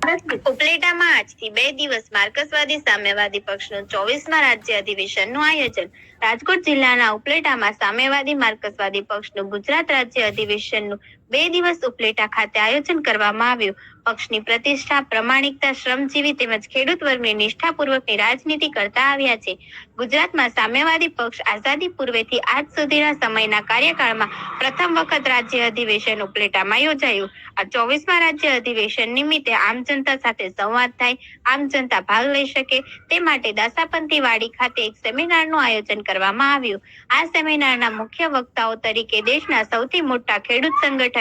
ઉપલેટામાં આજથી 2 દિવસ માર્ક્સવાદી સામ્યવાદી પક્ષનું 24મા રાજ્ય અધિવેશનનું આયોજન। રાજકોટ જિલ્લાના ઉપલેટામાં સામ્યવાદી માર્ક્સવાદી પક્ષનું ગુજરાત રાજ્ય અધિવેશનનું 2 દિવસ ઉપલેટા ખાતે આયોજન કરવામાં આવ્યું। પક્ષની પ્રતિષ્ઠા, પ્રમાણિકતા, શ્રમજીવી તેમજ ખેડૂત વર્ગની નિષ્ઠાપૂર્વકની રાજનીતિ કરતા આવ્યા છે। ગુજરાતમાં સામ્યવાદી પક્ષ આઝાદી પૂર્વેથી આજ સુધીના સમયના કાર્યકાળમાં પ્રથમ વખત રાજ્ય અધિવેશન ઉપલેટામાં યોજાયું। આ 24મા રાજ્ય અધિવેશન નિમિત્તે આમ જનતા સાથે સંવાદ થાય, આમ જનતા ભાગ લઈ શકે તે માટે દાસાપંથી વાડી ખાતે એક સેમિનારનું આયોજન કરવામાં આવ્યું। આ સેમિનારના મુખ્ય વક્તાઓ તરીકે દેશના સૌથી મોટા ખેડૂત સંગઠન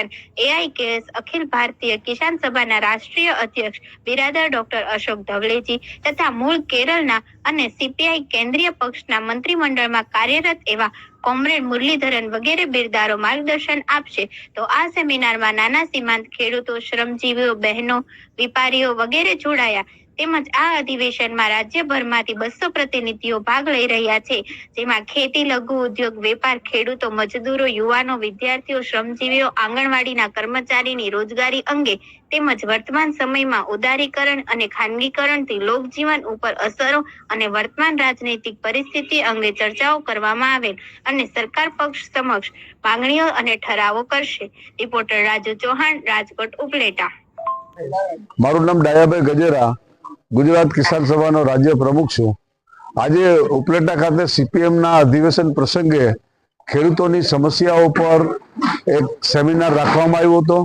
AIKS અખિલ ભારતીય કિસાન સભાના રાષ્ટ્રીય અધ્યક્ષ બિરાદર ડોક્ટર અશોક ધવલેજી તથા મૂળ કેરળના અને CPI કેન્દ્રીય પક્ષના મંત્રીમંડળમાં કાર્યરત એવા કોમરેડ મુરલીધરન વગેરે બિરદારો માર્ગદર્શન આપશે। તો આ સેમિનારમાં નાના સીમાંત ખેડૂતો, શ્રમજીવીઓ, બહેનો, વેપારીઓ વગેરે જોડાયા। તેમજ આ અધિવેશનમાં રાજ્યભરમાંથી 200 પ્રતિનિધિઓ ભાગ લઈ રહ્યા છે, જેમાં ખેતી, લઘુ ઉદ્યોગ, વેપાર, ખેડૂતો, મજદૂરો, યુવાનો, વિદ્યાર્થીઓ, શ્રમજીવીઓ, આંગણવાડીના કર્મચારીની રોજગારી અંગે તેમજ વર્તમાન સમયમાં ઉદારીકરણ અને ખાનગીકરણથી લોકજીવન ઉપર અસરો અને વર્તમાન રાજનૈતિક પરિસ્થિતિ અંગે ચર્ચાઓ કરવામાં આવેલ અને સરકાર પક્ષ સમક્ષ માંગણીઓ અને ઠરાવો કરશે। રિપોર્ટર રાજુ ચૌહાણ, રાજકોટ ઉપલેટા। મારું નામ ડાયાભાઈ ગજેરા, ગુજરાત કિસાન સભાનો રાજ્ય પ્રમુખ છું। આજે ઉપલેટા ખાતે CPMના અધિવેશન પ્રસંગે ખેડૂતોની સમસ્યાઓ પર એક સેમિનાર રાખવામાં આવ્યો હતો।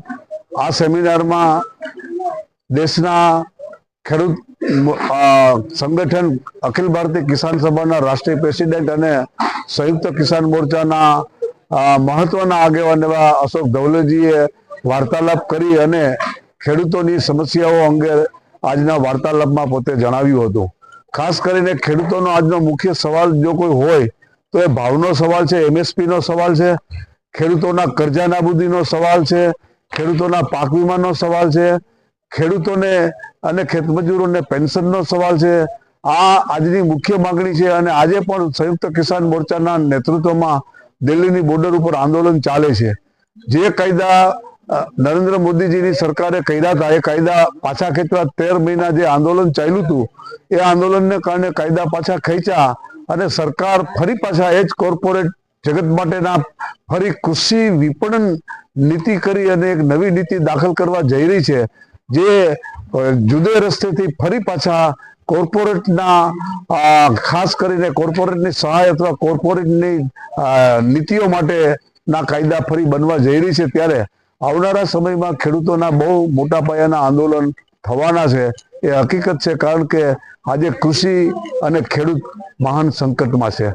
આ સેમિનારમાં દેશના ખેડૂત સંગઠન અખિલ ભારતીય કિસાન સભાના રાષ્ટ્રીય પ્રેસિડેન્ટ અને સંયુક્ત કિસાન મોરચાના મહત્વના આગેવાન એવા અશોક ધવલેજીએ વાર્તાલાપ કરી અને ખેડૂતોની સમસ્યાઓ અંગે આજના વાર્તાલાપમાં પોતે જણાવ્યું હતું। ખાસ કરીને ખેડૂતોનો આજનો મુખ્ય સવાલ જો કોઈ હોય તો એ ભાવનો સવાલ છે, MSPનો સવાલ છે, ખેડૂતોના કર્જા નાબૂદીનો સવાલ છે, ખેડૂતોના પાક વીમાનો સવાલ છે, ખેડૂતોને અને ખેતમજૂરોને પેન્શનનો સવાલ છે। આ આજની મુખ્ય માંગણી છે અને આજે પણ સંયુક્ત કિસાન મોરચાના નેતૃત્વમાં દિલ્હીની બોર્ડર ઉપર આંદોલન ચાલે છે। જે કાયદા નરેન્દ્ર મોદીજીની સરકારે કર્યા હતા એ કાયદા પાછા ખેંચવા 13 મહિના જે આંદોલન ચાલ્યું હતું એ આંદોલનને કારણે કાયદા પાછા ખેંચ્યા અને સરકાર ફરી પાછા એ જ કોર્પોરેટ જગત માટેના ફરી કૃષિ વિપણન નીતિ કરી અને એક નવી નીતિ દાખલ કરવા જઈ રહી છે, જે જુદે રસ્તેથી ફરી પાછા કોર્પોરેટના ખાસ કરીને કોર્પોરેટની સહાય અથવા કોર્પોરેટની નીતિઓ માટેના કાયદા ફરી બનવા જઈ રહી છે। ત્યારે આવનારા સમયમાં ખેડૂતોના બહુ મોટા પાયાના આંદોલન થવાના છે, એ હકીકત છે, કારણ કે આજે કૃષિ અને ખેડૂત મહાન સંકટમાં છે।